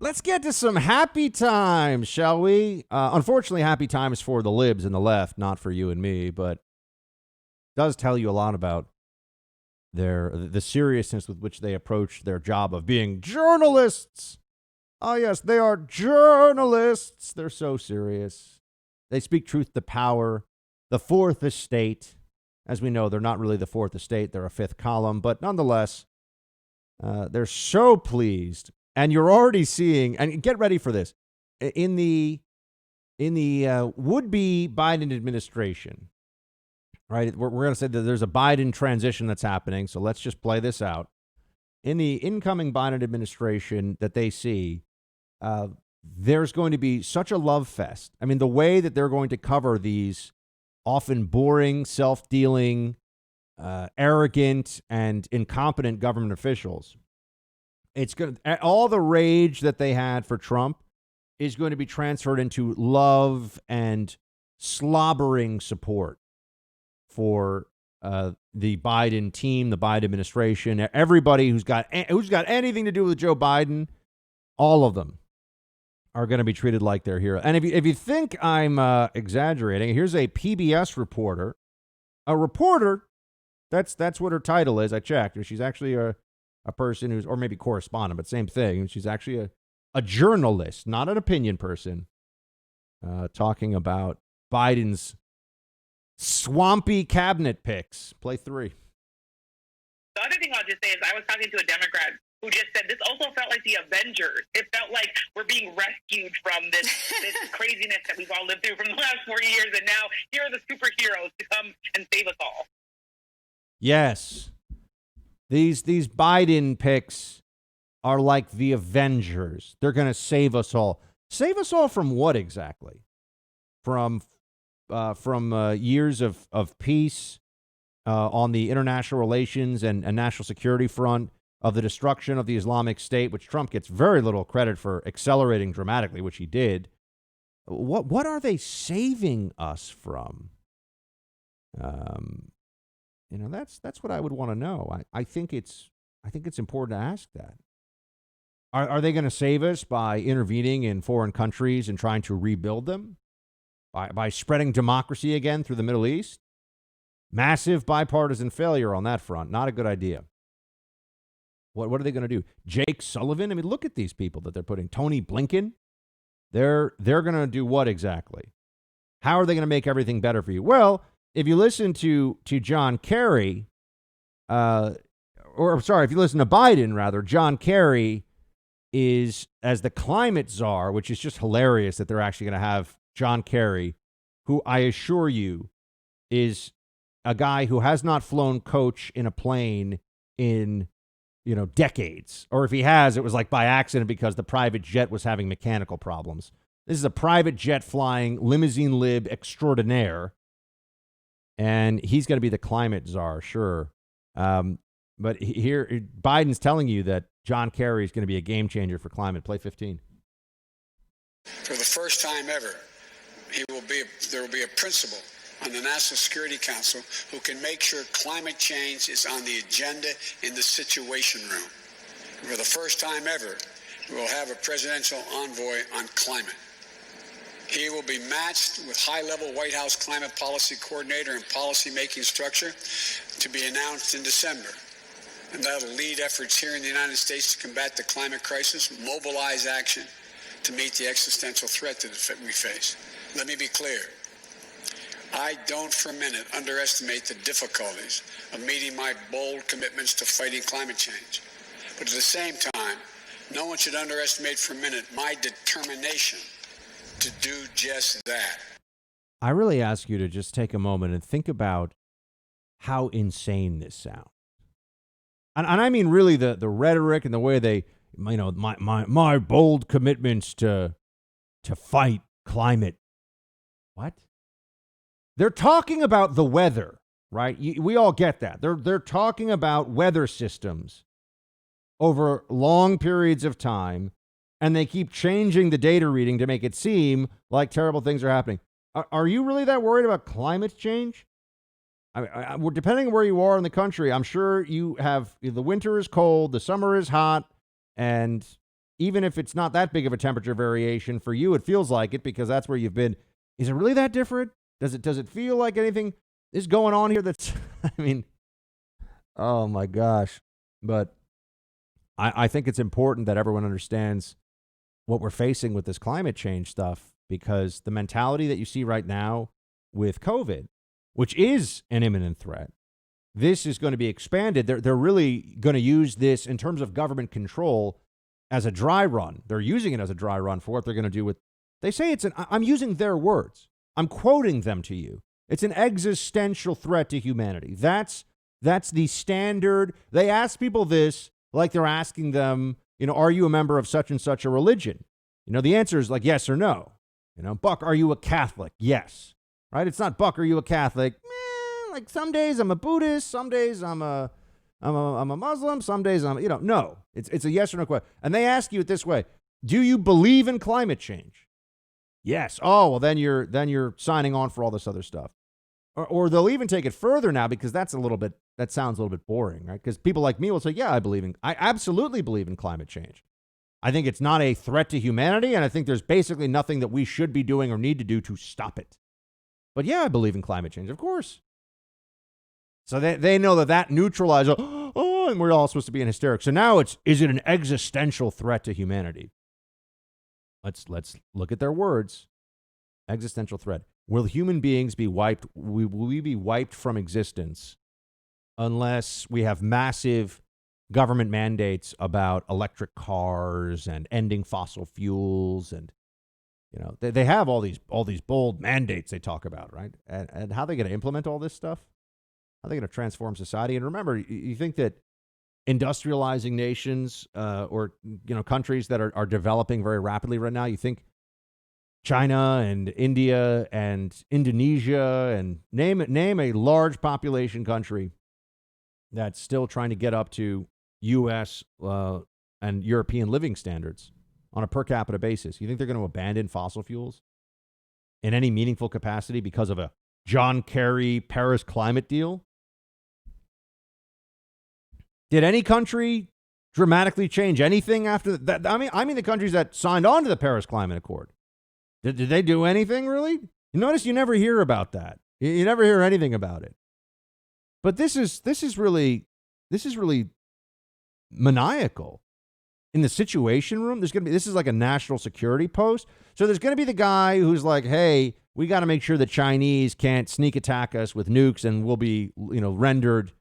Let's get to some happy times, shall we? Unfortunately, happy times for the libs and the left, not for you and me, but it does tell you a lot about the seriousness with which they approach their job of being journalists. Oh, yes, they are journalists. They're so serious. They speak truth to power. The fourth estate, as we know, they're not really the fourth estate. They're a fifth column, but nonetheless, they're so pleased. And you're already seeing, and get ready for this, in the would-be Biden administration, right? We're going to say that there's a Biden transition that's happening, so let's just play this out. In the incoming Biden administration that they see, there's going to be such a love fest. I mean, the way that they're going to cover these often boring, self-dealing, arrogant, and incompetent government officials, it's going to, all the rage that they had for Trump is going to be transferred into love and slobbering support for the Biden team, the Biden administration, everybody who's got anything to do with Joe Biden. All of them are going to be treated like their hero. And if you think I'm exaggerating, here's a PBS reporter, That's what her title is. I checked. She's actually a person who's, or maybe correspondent, but same thing. She's actually a journalist, not an opinion person, talking about Biden's swampy cabinet picks. Play 3. The other thing I'll just say is I was talking to a Democrat who just said this also felt like the Avengers. It felt like we're being rescued from this craziness that we've all lived through from the last 40 years, and now here are the superheroes to come and save us all. Yes. These Biden picks are like the Avengers. They're going to save us all. Save us all from what exactly? From years of peace on the international relations and national security front, of the destruction of the Islamic State, which Trump gets very little credit for accelerating dramatically, which he did. What are they saving us from? That's what I would want to know. I think it's important to ask that. Are they going to save us by intervening in foreign countries and trying to rebuild them? By spreading democracy again through the Middle East? Massive bipartisan failure on that front. Not a good idea. What are they going to do? Jake Sullivan? I mean, look at these people that they're putting. Tony Blinken? They're going to do what exactly? How are they going to make everything better for you? Well, if you listen to John Kerry, if you listen to Biden, rather, John Kerry is, as the climate czar, which is just hilarious that they're actually going to have John Kerry, who I assure you is a guy who has not flown coach in a plane in decades. Or if he has, it was like by accident because the private jet was having mechanical problems. This is a private jet flying limousine lib extraordinaire. And he's going to be the climate czar, sure. But here, Biden's telling you that John Kerry is going to be a game changer for climate. Play 15. For the first time ever, there will be a principal on the National Security Council who can make sure climate change is on the agenda in the Situation Room. For the first time ever, we will have a presidential envoy on climate. He will be matched with high-level White House climate policy coordinator and policy-making structure to be announced in December. And that will lead efforts here in the United States to combat the climate crisis, mobilize action to meet the existential threat that we face. Let me be clear. I don't for a minute underestimate the difficulties of meeting my bold commitments to fighting climate change. But at the same time, no one should underestimate for a minute my determination to do just that. I really ask you to just take a moment and think about how insane this sounds. And I mean really the rhetoric and the way they, my bold commitments to fight climate. What? They're talking about the weather, right? We all get that. They're talking about weather systems over long periods of time, and they keep changing the data reading to make it seem like terrible things are happening. Are you really that worried about climate change? Depending on where you are in the country, I'm sure you have, the winter is cold, the summer is hot, and even if it's not that big of a temperature variation for you, it feels like it because that's where you've been. Is it really that different? Does it feel like anything is going on here that's, I mean, oh my gosh. But I think it's important that everyone understands what we're facing with this climate change stuff, because the mentality that you see right now with COVID, which is an imminent threat, this is going to be expanded. They're really going to use this in terms of government control as a dry run. They're using it as a dry run for what they're going to do with, they say I'm using their words. I'm quoting them to you. It's an existential threat to humanity. That's the standard. They ask people this like they're asking them, are you a member of such and such a religion? The answer is like yes or no. Buck, are you a Catholic? Yes. Right? It's not, Buck, are you a Catholic? Like some days I'm a Buddhist, some days I'm a Muslim, some days I'm, no. It's a yes or no question. And they ask you it this way: do you believe in climate change? Yes. Oh, well then you're signing on for all this other stuff. Or they'll even take it further now, because that sounds a little bit boring, right? Because people like me will say, yeah, I absolutely believe in climate change. I think it's not a threat to humanity, and I think there's basically nothing that we should be doing or need to do to stop it. But yeah, I believe in climate change, of course. So they know that neutralizes, and we're all supposed to be in hysterics. So now is it an existential threat to humanity? Let's look at their words. Existential threat. Will human beings be wiped? Will we be wiped from existence unless we have massive government mandates about electric cars and ending fossil fuels? And they have all these bold mandates they talk about, right? And how are they going to implement all this stuff? How are they going to transform society? And remember, you think that industrializing nations or countries that are developing very rapidly right now, you think China and India and Indonesia and name a large population country that's still trying to get up to U.S. And European living standards on a per capita basis. You think they're going to abandon fossil fuels in any meaningful capacity because of a John Kerry Paris climate deal? Did any country dramatically change anything after that? I mean the countries that signed on to the Paris Climate Accord. Did they do anything, really? You notice you never hear about that. You never hear anything about it. But this is really maniacal. In the Situation Room, this is like a national security post. So there's going to be the guy who's like, hey, we got to make sure the Chinese can't sneak attack us with nukes and we'll be, rendered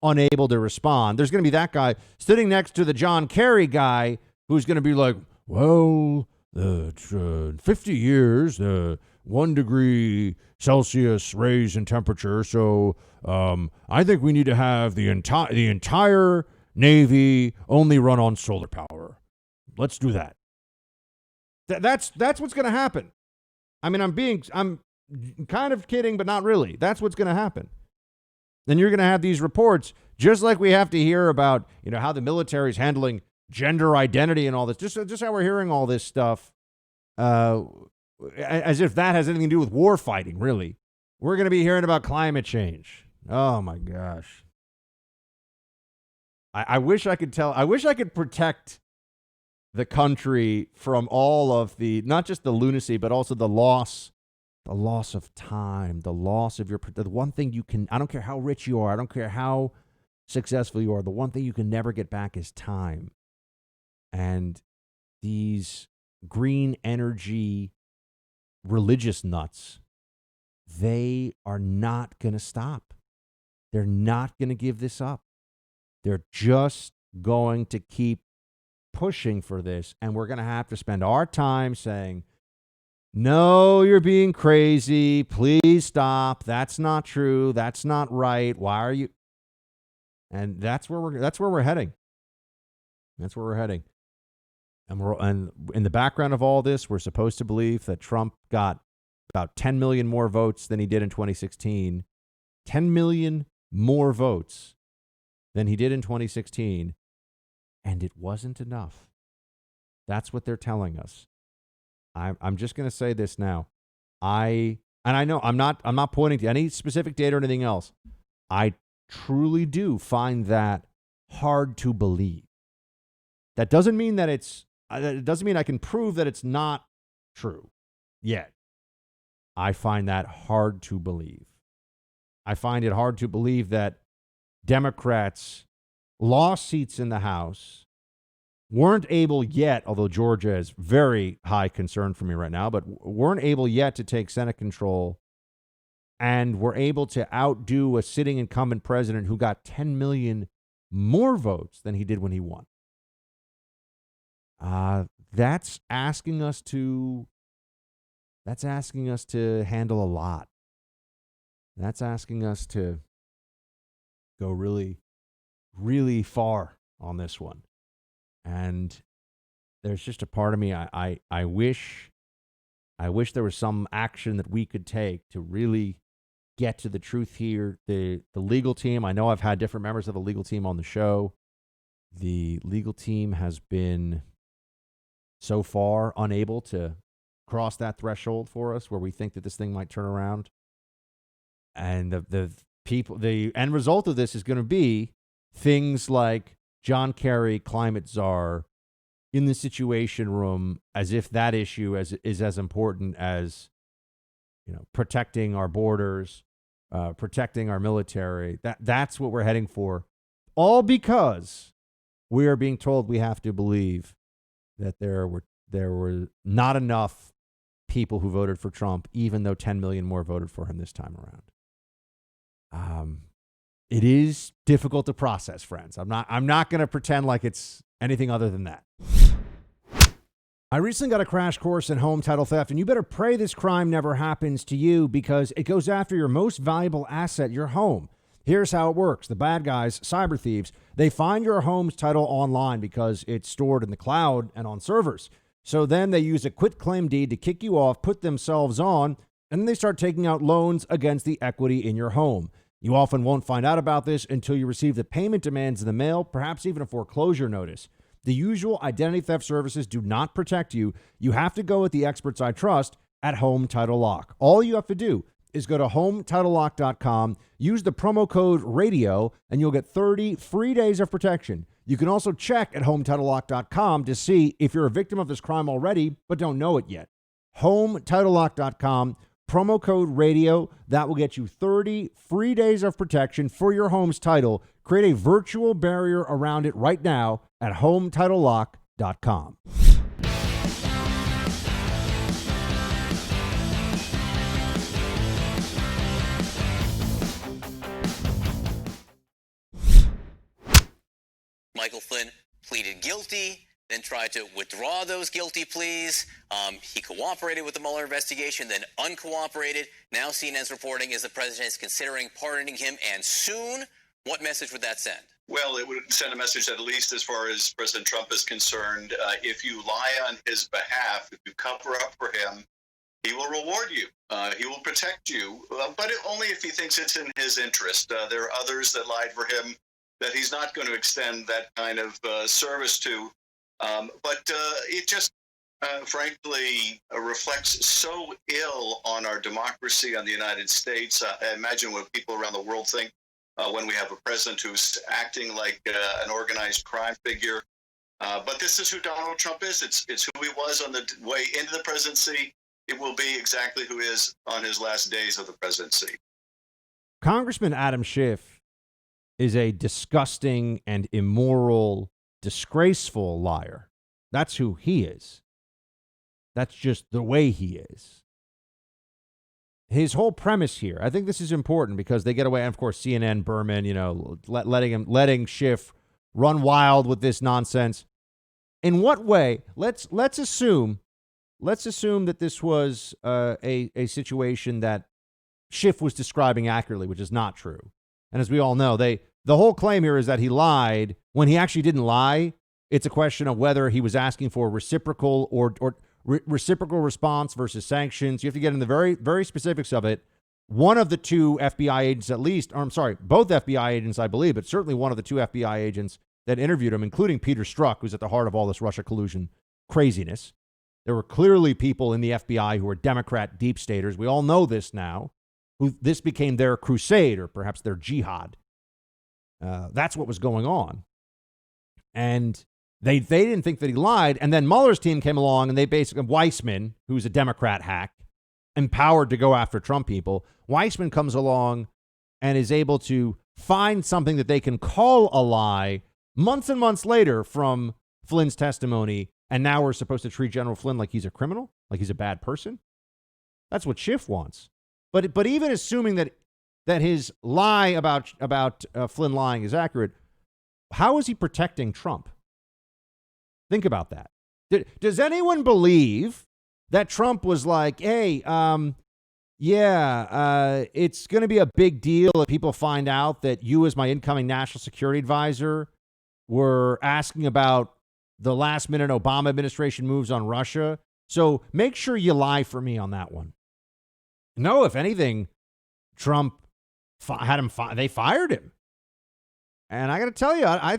unable to respond. There's going to be that guy sitting next to the John Kerry guy who's going to be like, well, 50 years, 1 degree Celsius raise in temperature. So I think we need to have the entire Navy only run on solar power. Let's do that. That's what's going to happen. I mean, I'm kind of kidding, but not really. That's what's going to happen. Then you're going to have these reports, just like we have to hear about, how the military is handling gender identity and all this. Just how we're hearing all this stuff, as if that has anything to do with war fighting. Really, we're going to be hearing about climate change. Oh my gosh. I wish I could protect the country from all of the, not just the lunacy, but also the loss of time, the loss of the one thing you can, I don't care how rich you are, I don't care how successful you are, the one thing you can never get back is time. And these green energy religious nuts, they are not going to stop. They're not going to give this up. They're just going to keep pushing for this, and we're going to have to spend our time saying, no, you're being crazy. Please stop. That's not true. That's not right. Why are you? And that's where we're heading. That's where we're heading. And in the background of all this, we're supposed to believe that Trump got about 10 million more votes than he did in 2016. 10 million more votes than he did in 2016, and it wasn't enough. That's what they're telling us. I'm just going to say this now. I know I'm not pointing to any specific data or anything else. I truly do find that hard to believe. That doesn't mean that it's it doesn't mean I can prove that it's not true yet. I find that hard to believe. I find it hard to believe that Democrats lost seats in the House, weren't able yet, although Georgia is very high concern for me right now, but weren't able yet to take Senate control, and were able to outdo a sitting incumbent president who got 10 million more votes than he did when he won. That's asking us to handle a lot. That's asking us to go really, really far on this one. And there's just a part of me, I wish there was some action that we could take to really get to the truth here. The legal team, I know I've had different members of the legal team on the show. The legal team has been so far unable to cross that threshold for us where we think that this thing might turn around. And the end result of this is going to be things like John Kerry, climate czar, in the Situation Room, as if that issue is as important as, protecting our borders, protecting our military. That's what we're heading for, all because we are being told we have to believe that there were not enough people who voted for Trump, even though 10 million more voted for him this time around. It is difficult to process, friends. I'm not going to pretend like it's anything other than that. I recently got a crash course in home title theft, and you better pray this crime never happens to you because it goes after your most valuable asset, your home. Here's how it works. The bad guys, cyber thieves, they find your home's title online because it's stored in the cloud and on servers. So then they use a quitclaim deed to kick you off, put themselves on, and then they start taking out loans against the equity in your home. You often won't find out about this until you receive the payment demands in the mail, perhaps even a foreclosure notice. The usual identity theft services do not protect you. You have to go with the experts I trust at Home Title Lock. All you have to do is go to HomeTitleLock.com, use the promo code RADIO, and you'll get 30 free days of protection. You can also check at HomeTitleLock.com to see if you're a victim of this crime already, but don't know it yet. HomeTitleLock.com, promo code RADIO. That will get you 30 free days of protection for your home's title. Create a virtual barrier around it right now at HomeTitleLock.com. Michael Flynn pleaded guilty, then tried to withdraw those guilty pleas. He cooperated with the Mueller investigation, then uncooperated. Now CNN's reporting is the president is considering pardoning him, and soon. What message would that send? Well, it would send a message that, at least as far as President Trump is concerned, if you lie on his behalf, if you cover up for him, he will reward you. He will protect you, but only if he thinks it's in his interest. There are others that lied for him that he's not going to extend that kind of service to. But it just, frankly, reflects so ill on our democracy, on the United States. I imagine what people around the world think when we have a president who's acting like an organized crime figure. But this is who Donald Trump is. It's who he was on the way into the presidency. It will be exactly who he is on his last days of the presidency. Congressman Adam Schiff is a disgusting and immoral, disgraceful liar. That's who he is. That's just the way he is. His whole premise here, I think this is important because they get away, and of course, CNN, Berman, letting Schiff run wild with this nonsense. In what way? Let's assume that this was a situation that Schiff was describing accurately, which is not true. And as we all know, the whole claim here is that he lied when he actually didn't lie. It's a question of whether he was asking for reciprocal or reciprocal response versus sanctions. You have to get into the very, very specifics of it. One of the two FBI agents, at least, or I'm sorry, both FBI agents, I believe, but certainly one of the two FBI agents that interviewed him, including Peter Strzok, who's at the heart of all this Russia collusion craziness. There were clearly people in the FBI who were Democrat deep staters. We all know this now. This became their crusade, or perhaps their jihad. That's what was going on. And They didn't think that he lied. And then Mueller's team came along and they basically, Weissman, who's a Democrat hack, empowered to go after Trump people. Weissman comes along and is able to find something that they can call a lie months and months later from Flynn's testimony. And now we're supposed to treat General Flynn like he's a criminal, like he's a bad person. That's what Schiff wants. But even assuming that his lie about Flynn lying is accurate, how is he protecting Trump? Think about that. Does anyone believe that Trump was like, hey, it's going to be a big deal if people find out that you, as my incoming national security advisor, were asking about the last minute Obama administration moves on Russia. So make sure you lie for me on that one. No, if anything, Trump had him. They fired him. And I got to tell you, I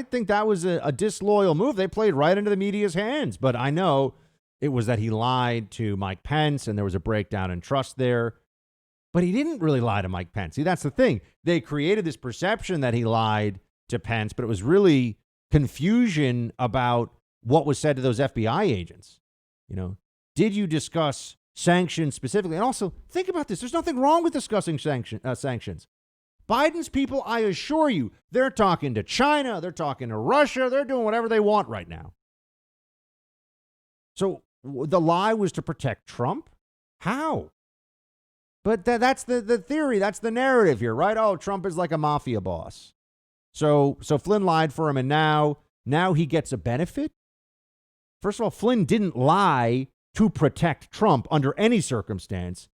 think that was a disloyal move. They played right into the media's hands. But I know it was that he lied to Mike Pence and there was a breakdown in trust there. But he didn't really lie to Mike Pence. See, that's the thing. They created this perception that he lied to Pence, but it was really confusion about what was said to those FBI agents. You know, did you discuss sanctions specifically? And also, think about this. There's nothing wrong with discussing sanctions. Biden's people, I assure you, they're talking to China, they're talking to Russia, they're doing whatever they want right now. So the lie was to protect Trump? How? But that's the theory, that's the narrative here, right? Oh, Trump is like a mafia boss. So Flynn lied for him, and now he gets a benefit? First of all, Flynn didn't lie to protect Trump under any circumstance.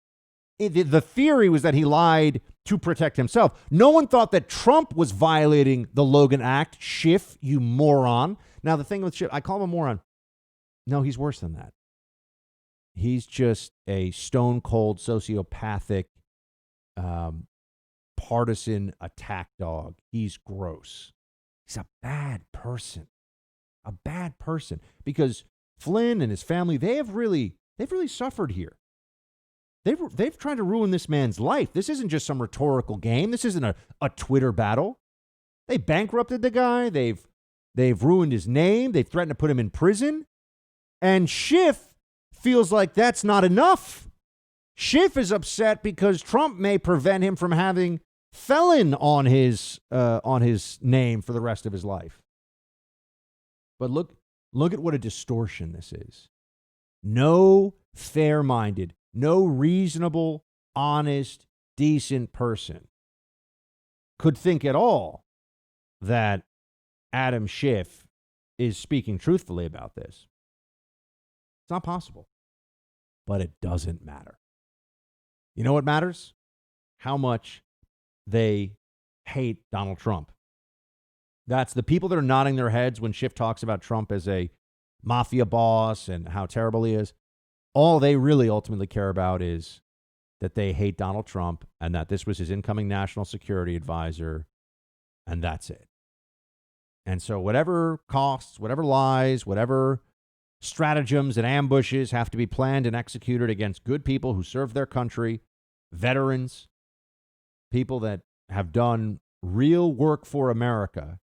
The theory was that he lied to protect himself. No one thought that Trump was violating the Logan Act. Schiff, you moron. Now, the thing with Schiff, I call him a moron. No, he's worse than that. He's just a stone-cold, sociopathic, partisan attack dog. He's gross. He's a bad person. A bad person. Because Flynn and his family, they've really suffered here. They've tried to ruin this man's life. This isn't just some rhetorical game. This isn't a Twitter battle. They bankrupted the guy. They've ruined his name. They've threatened to put him in prison. And Schiff feels like that's not enough. Schiff is upset because Trump may prevent him from having felon on his name for the rest of his life. But look at what a distortion this is. No fair-minded, no reasonable, honest, decent person could think at all that Adam Schiff is speaking truthfully about this. It's not possible. But it doesn't matter. You know what matters? How much they hate Donald Trump. That's the people that are nodding their heads when Schiff talks about Trump as a mafia boss and how terrible he is. All they really ultimately care about is that they hate Donald Trump and that this was his incoming national security advisor, and that's it. And so whatever costs, whatever lies, whatever stratagems and ambushes have to be planned and executed against good people who serve their country, veterans, people that have done real work for America,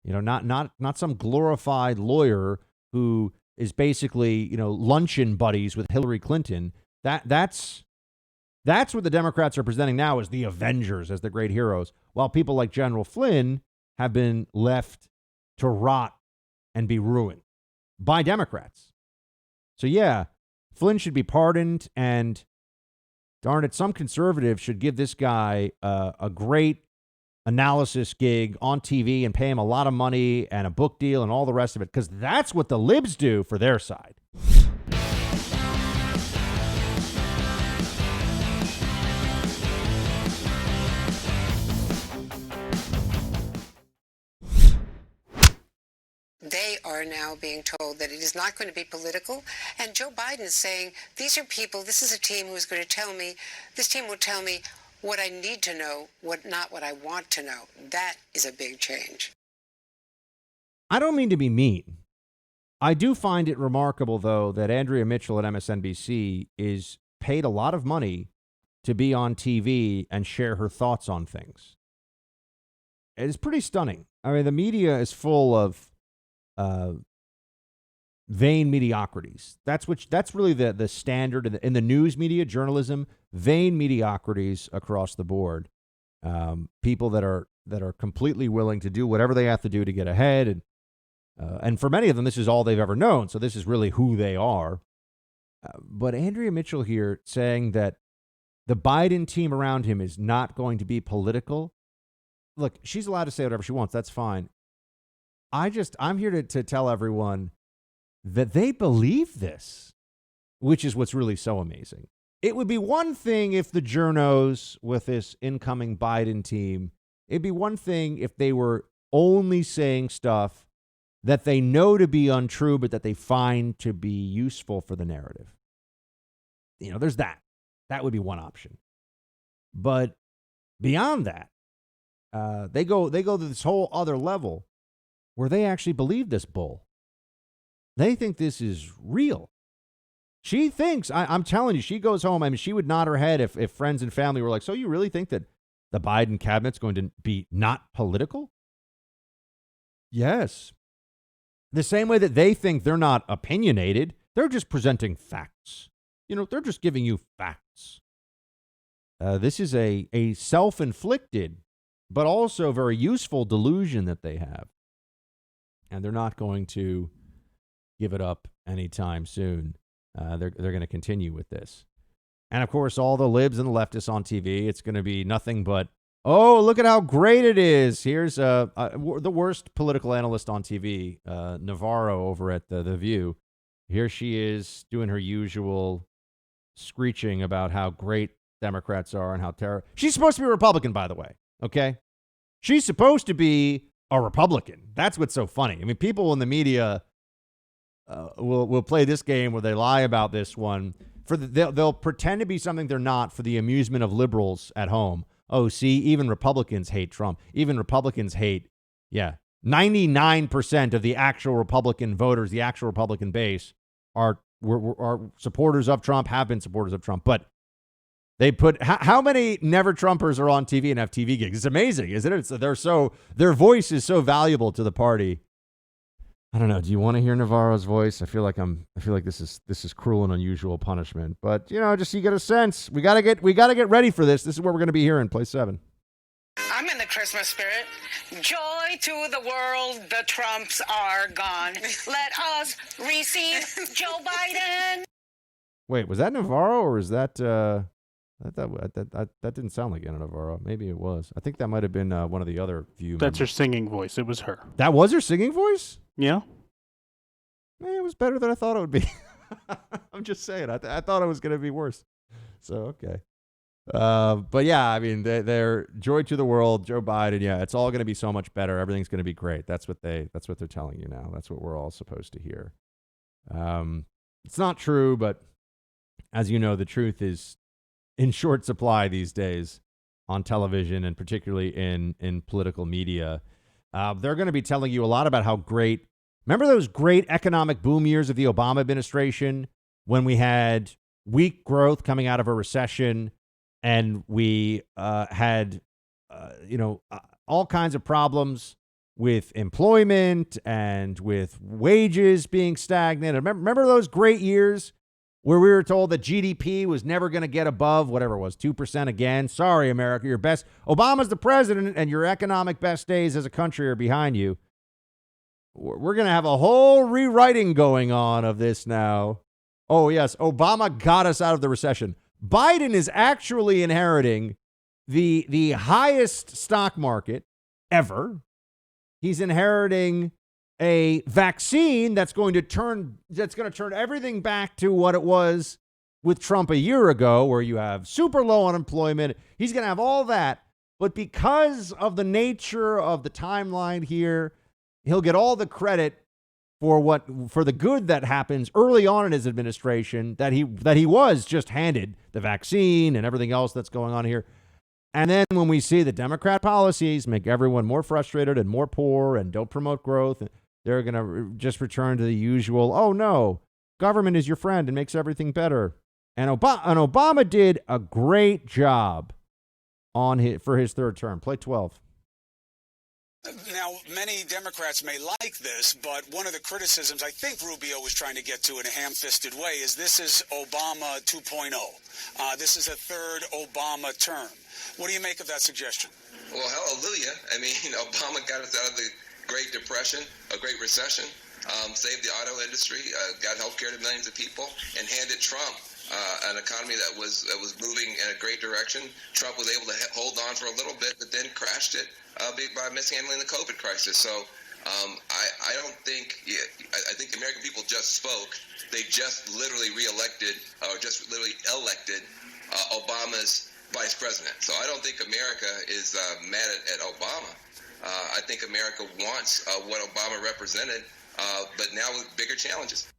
you know, not some glorified lawyer who is basically, you know, luncheon buddies with Hillary Clinton. That's what the Democrats are presenting now as the Avengers, as the great heroes, while people like General Flynn have been left to rot and be ruined by Democrats. So yeah, Flynn should be pardoned, and darn it, some conservatives should give this guy a great analysis gig on TV and pay him a lot of money and a book deal and all the rest of it, because that's what the libs do for their side. They are now being told that it is not going to be political. And Joe Biden is saying, these are people, this is a team who's going to tell me, this team will tell me what I need to know, not what I want to know. That is a big change. I don't mean to be mean. I do find it remarkable, though, that Andrea Mitchell at MSNBC is paid a lot of money to be on TV and share her thoughts on things. It is pretty stunning. I mean, the media is full of vain mediocrities. That's really the standard in the news media, journalism, vain mediocrities across the board. People that are completely willing to do whatever they have to do to get ahead, and for many of them, this is all they've ever known. So this is really who they are. But Andrea Mitchell here saying that the Biden team around him is not going to be political. Look, she's allowed to say whatever she wants. That's fine. I'm here to tell everyone that they believe this, which is what's really so amazing. It would be one thing if the journos with this incoming Biden team, it'd be one thing if they were only saying stuff that they know to be untrue, but that they find to be useful for the narrative. There's that. That would be one option. But beyond that, they go to this whole other level where they actually believe this bull. They think this is real. She thinks, I'm telling you, she goes home. I mean, she would nod her head if friends and family were like, so you really think that the Biden cabinet's going to be not political? Yes. The same way that they think they're not opinionated, they're just presenting facts. They're just giving you facts. This is a self-inflicted, but also very useful delusion that they have. And they're not going to give it up anytime soon. They're going to continue with this. And, of course, all the libs and the leftists on TV, it's going to be nothing but, oh, look at how great it is. Here's the worst political analyst on TV, Navarro over at The View. Here she is doing her usual screeching about how great Democrats are and how terrible. She's supposed to be a Republican, by the way, okay? She's supposed to be a Republican. That's what's so funny. I mean, people in the media will play this game where they lie about this one. They'll pretend to be something they're not for the amusement of liberals at home. Oh, see, even Republicans hate Trump. Even Republicans hate, 99% of the actual Republican voters, the actual Republican base, are supporters of Trump, have been supporters of Trump. But they put how many never Trumpers are on TV and have TV gigs? It's amazing, isn't it? Their voice is so valuable to the party. I don't know. Do you want to hear Navarro's voice? I feel like this is cruel and unusual punishment. But just so you get a sense, we gotta get ready for this. This is what we're gonna be hearing. Play 7. I'm in the Christmas spirit. Joy to the world, the Trumps are gone. Let us receive Joe Biden. Wait, was that Navarro or is that? That didn't sound like Anna Navarro. Maybe it was. I think that might have been one of the other View. That's her singing voice. It was her. That was her singing voice? Yeah. It was better than I thought it would be. I'm just saying. I thought it was going to be worse. So, okay. But yeah, I mean, they're joy to the world, Joe Biden. Yeah, it's all going to be so much better. Everything's going to be great. That's what they're telling you now. That's what we're all supposed to hear. It's not true, but as you know, the truth is in short supply these days on television and particularly in political media. They're going to be telling you a lot about how great. Remember those great economic boom years of the Obama administration when we had weak growth coming out of a recession and we had, all kinds of problems with employment and with wages being stagnant. Remember those great years where we were told that GDP was never going to get above whatever it was, 2% again. Sorry, America, your best. Obama's the president and your economic best days as a country are behind you. We're going to have a whole rewriting going on of this now. Oh, yes, Obama got us out of the recession. Biden is actually inheriting the highest stock market ever. He's inheriting a vaccine that's going to turn everything back to what it was with Trump a year ago, where you have super low unemployment. He's going to have all that. But because of the nature of the timeline here, he'll get all the credit for the good that happens early on in his administration, that he was just handed the vaccine and everything else that's going on here. And then when we see the Democrat policies make everyone more frustrated and more poor and don't promote growth, they're going to just return to the usual, oh no, government is your friend and makes everything better. And Obama did a great job for his third term. Play 12. Now, many Democrats may like this, but one of the criticisms I think Rubio was trying to get to in a ham-fisted way is this is Obama 2.0. This is a third Obama term. What do you make of that suggestion? Well, hallelujah. I mean, Obama got us out of the Great Depression, a Great Recession, saved the auto industry, got health care to millions of people, and handed Trump an economy that was moving in a great direction. Trump was able to hold on for a little bit, but then crashed it by mishandling the COVID crisis. So I don't think, I think the American people just spoke. They just literally elected Obama's vice president. So I don't think America is mad at Obama. I think America wants what Obama represented, but now with bigger challenges.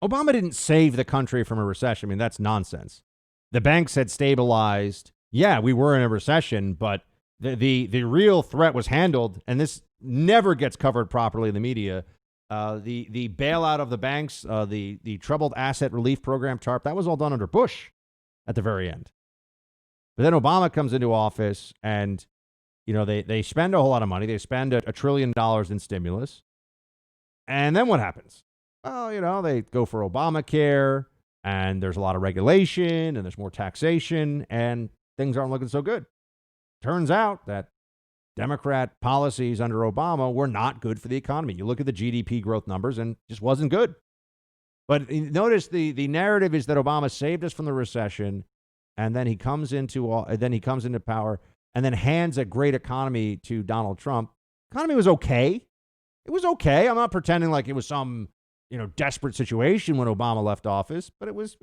Obama didn't save the country from a recession. I mean, that's nonsense. The banks had stabilized. Yeah, we were in a recession, but the real threat was handled, and this never gets covered properly in the media. The bailout of the banks, the Troubled Asset Relief Program, TARP, that was all done under Bush at the very end. But then Obama comes into office, and they spend a whole lot of money. They spend $1 trillion in stimulus. And then what happens? Well, they go for Obamacare, and there's a lot of regulation, and there's more taxation, and things aren't looking so good. Turns out that Democrat policies under Obama were not good for the economy. You look at the GDP growth numbers, and it just wasn't good. But notice the narrative is that Obama saved us from the recession, and then he comes into power, and then hands a great economy to Donald Trump. Economy was okay. It was okay. I'm not pretending like it was some desperate situation when Obama left office, but it was,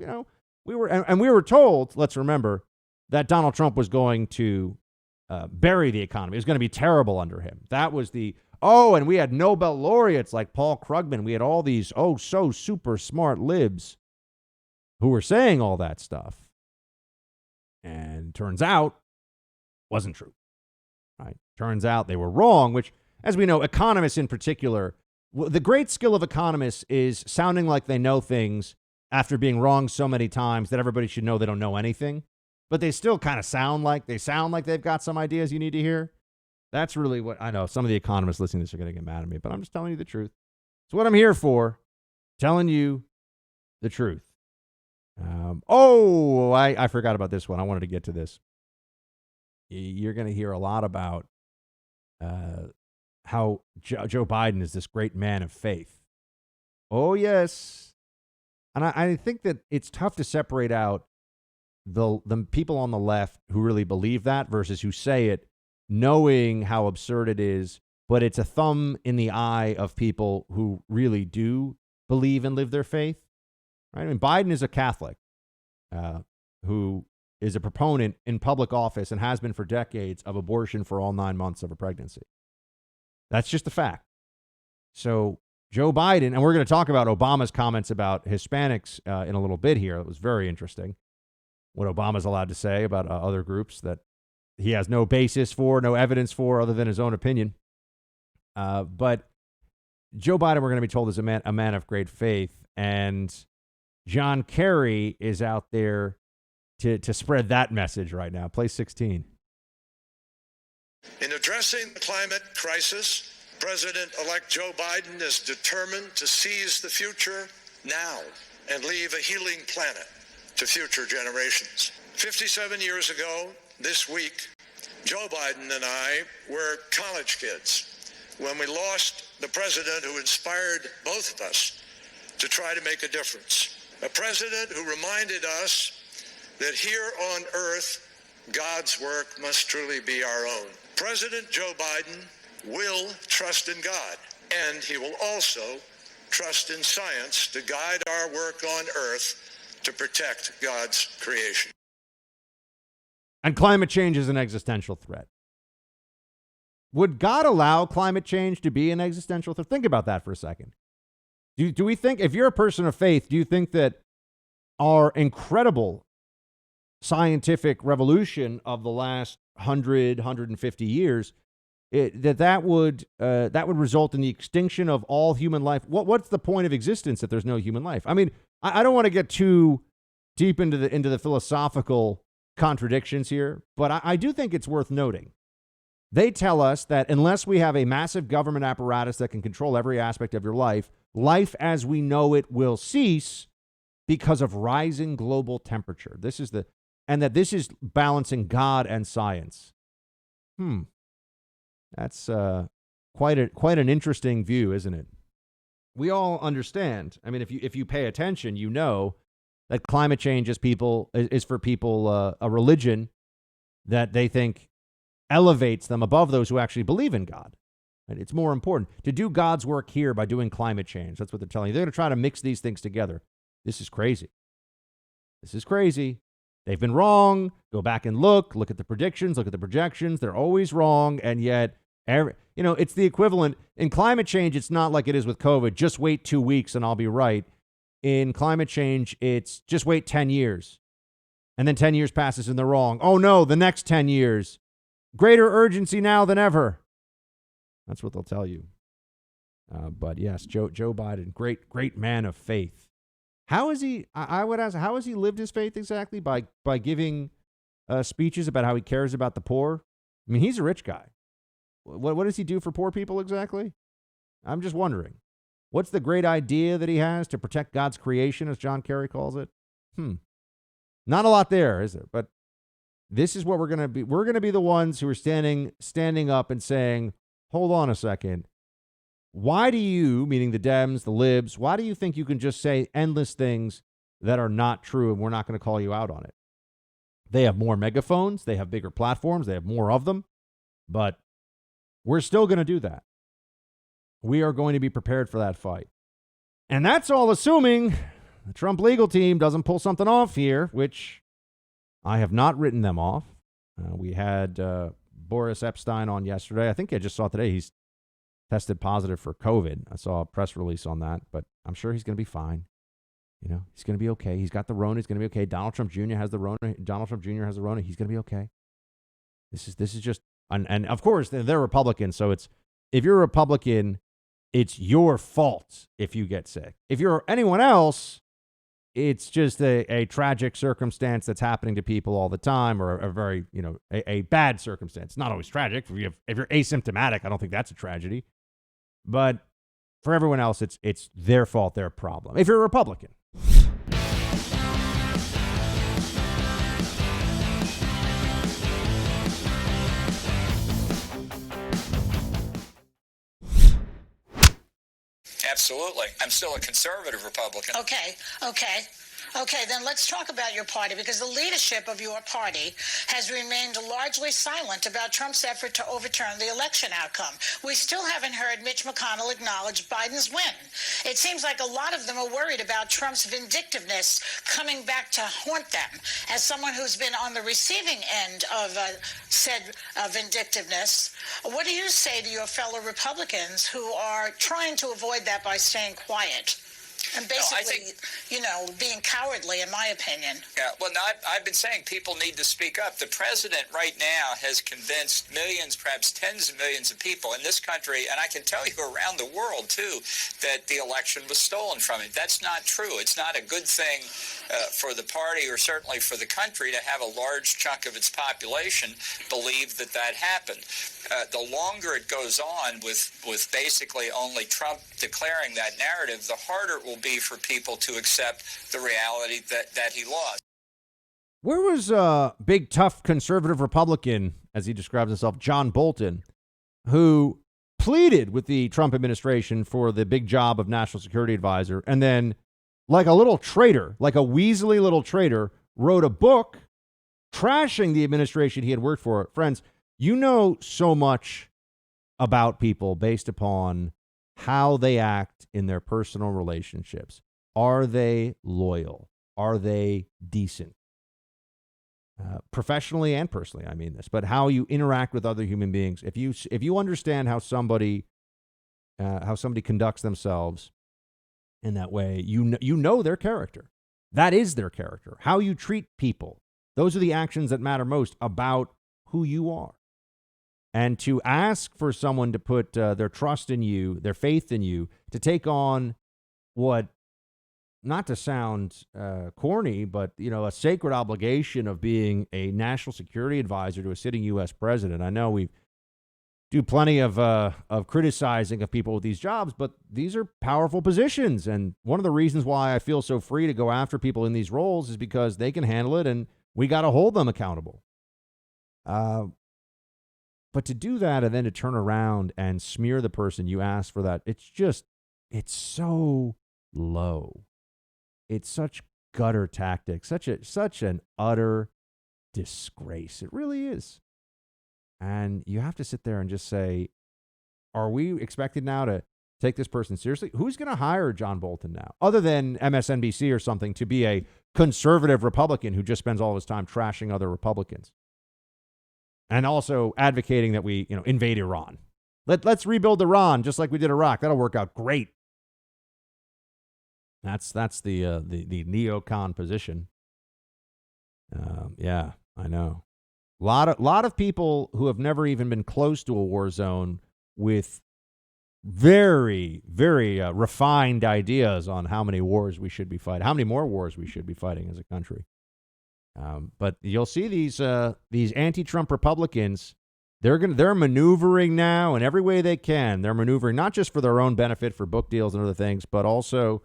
we were told, let's remember, that Donald Trump was going to bury the economy. It was going to be terrible under him. That was and we had Nobel laureates like Paul Krugman. We had all these, so super smart libs who were saying all that stuff. And turns out, wasn't true. Right? Turns out they were wrong, which, as we know, economists in particular, the great skill of economists is sounding like they know things after being wrong so many times that everybody should know they don't know anything. But they still kind of sound like they've got some ideas you need to hear. That's really what I know. Some of the economists listening to this are going to get mad at me, but I'm just telling you the truth. It's what I'm here for, telling you the truth. I forgot about this one. I wanted to get to this. You're going to hear a lot about how Joe Biden is this great man of faith. Oh, yes. And I think that it's tough to separate out the people on the left who really believe that versus who say it, knowing how absurd it is, but it's a thumb in the eye of people who really do believe and live their faith. Right? I mean, Biden is a Catholic who is a proponent in public office and has been for decades of abortion for all 9 months of a pregnancy. That's just a fact. So Joe Biden, and we're going to talk about Obama's comments about Hispanics in a little bit here. It was very interesting what Obama's allowed to say about other groups that he has no basis for, no evidence for, other than his own opinion. But Joe Biden, we're going to be told, is a man of great faith. And John Kerry is out there to spread that message right now. Play 16. In addressing the climate crisis, President-elect Joe Biden is determined to seize the future now and leave a healing planet to future generations. 57 years ago, this week, Joe Biden and I were college kids when we lost the president who inspired both of us to try to make a difference. A president who reminded us that here on earth, God's work must truly be our own. President Joe Biden will trust in God, and he will also trust in science to guide our work on earth to protect God's creation. And climate change is an existential threat. Would God allow climate change to be an existential threat? Think about that for a second. Do we think, if you're a person of faith, do you think that our incredible scientific revolution of the last 150 years, that would result in the extinction of all human life? What's the point of existence if there's no human life? I mean, I don't want to get too deep into the philosophical contradictions here, but I do think it's worth noting They tell us that unless we have a massive government apparatus that can control every aspect of your life, life as we know it will cease because of rising global temperature. And that this is balancing God and science. That's quite an interesting view, isn't it? We all understand. I mean, if you pay attention, you know that climate change is for people a religion that they think elevates them above those who actually believe in God. And it's more important to do God's work here by doing climate change. That's what they're telling you. They're going to try to mix these things together. This is crazy. This is crazy. They've been wrong. Go back and look at the predictions, look at the projections. They're always wrong. And yet, it's the equivalent. In climate change, it's not like it is with COVID. Just wait 2 weeks and I'll be right. In climate change, it's just wait 10 years. And then 10 years passes and they're wrong. Oh no, the next 10 years. Greater urgency now than ever. That's what they'll tell you. But yes, Joe Biden, great man of faith. How is he? I would ask, how has he lived his faith exactly? By giving speeches about how he cares about the poor. I mean, he's a rich guy. What does he do for poor people exactly? I'm just wondering. What's the great idea that he has to protect God's creation, as John Kerry calls it? Not a lot there, is there? But this is what we're going to be. We're going to be the ones who are standing up and saying, hold on a second. Why do you, meaning the Dems, the Libs, why do you think you can just say endless things that are not true and we're not going to call you out on it? They have more megaphones. They have bigger platforms. They have more of them. But we're still going to do that. We are going to be prepared for that fight. And that's all assuming the Trump legal team doesn't pull something off here, which I have not written them off. We had Boris Epstein on yesterday. I think I just saw today he's tested positive for COVID. I saw a press release on that, but I'm sure he's going to be fine. He's going to be okay. He's got the Rona. He's going to be okay. Donald Trump Jr. has the Rona. Donald Trump Jr. has the Rona. He's going to be okay. This is just, and of course they're Republicans. So if you're a Republican, it's your fault if you get sick. If you're anyone else, it's just a tragic circumstance that's happening to people all the time, or a very, a bad circumstance. Not always tragic. If you're asymptomatic, I don't think that's a tragedy. But for everyone else, it's their fault, their problem. If you're a Republican. Absolutely. I'm still a conservative Republican. Okay, then let's talk about your party, because the leadership of your party has remained largely silent about Trump's effort to overturn the election outcome. We still haven't heard Mitch McConnell acknowledge Biden's win. It seems like a lot of them are worried about Trump's vindictiveness coming back to haunt them. As someone who's been on the receiving end of said vindictiveness, what do you say to your fellow Republicans who are trying to avoid that by staying quiet? And basically, being cowardly, in my opinion. Yeah, well, no, I've been saying people need to speak up. The president right now has convinced millions, perhaps tens of millions of people in this country, and I can tell you around the world, too, that the election was stolen from him. That's not true. It's not a good thing for the party, or certainly for the country, to have a large chunk of its population believe that happened. The longer it goes on with basically only Trump declaring that narrative, the harder it will be for people to accept the reality that he lost. Where was big, tough, conservative Republican, as he describes himself, John Bolton, who pleaded with the Trump administration for the big job of national security advisor, and then, like a little traitor, like a weaselly little traitor, wrote a book trashing the administration he had worked for? Friends, you know so much about people based upon how they act in their personal relationships. Are they loyal? Are they decent? Professionally and personally, I mean this, but how you interact with other human beings. If you understand how somebody conducts themselves in that way, you know their character. That is their character. How you treat people. Those are the actions that matter most about who you are. And to ask for someone to put their trust in you, their faith in you, to take on what, not to sound corny, but a sacred obligation of being a national security advisor to a sitting U.S. president. I know do plenty of criticizing of people with these jobs, but these are powerful positions. And one of the reasons why I feel so free to go after people in these roles is because they can handle it, and we got to hold them accountable. But to do that and then to turn around and smear the person you asked for that, it's so low. It's such gutter tactics, such an utter disgrace. It really is. And you have to sit there and just say, are we expected now to take this person seriously? Who's going to hire John Bolton now, other than MSNBC or something, to be a conservative Republican who just spends all his time trashing other Republicans and also advocating that we, invade Iran? Let's rebuild Iran just like we did Iraq. That'll work out great. That's the neocon position. Yeah, I know. A lot of people who have never even been close to a war zone with very, very refined ideas on how many wars we should be fighting, how many more wars we should be fighting as a country. But you'll see these anti-Trump Republicans, they're maneuvering now in every way they can. They're maneuvering not just for their own benefit, for book deals and other things, but also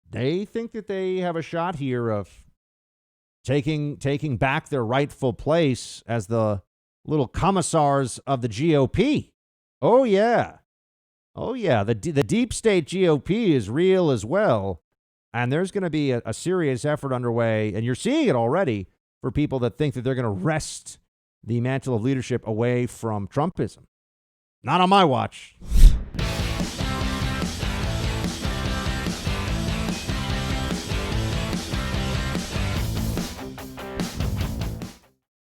they think that they have a shot here of taking back their rightful place as the little commissars of the GOP. Oh, yeah. The deep state GOP is real as well. And there's going to be a serious effort underway, and you're seeing it already, for people that think that they're going to wrest the mantle of leadership away from Trumpism. Not on my watch.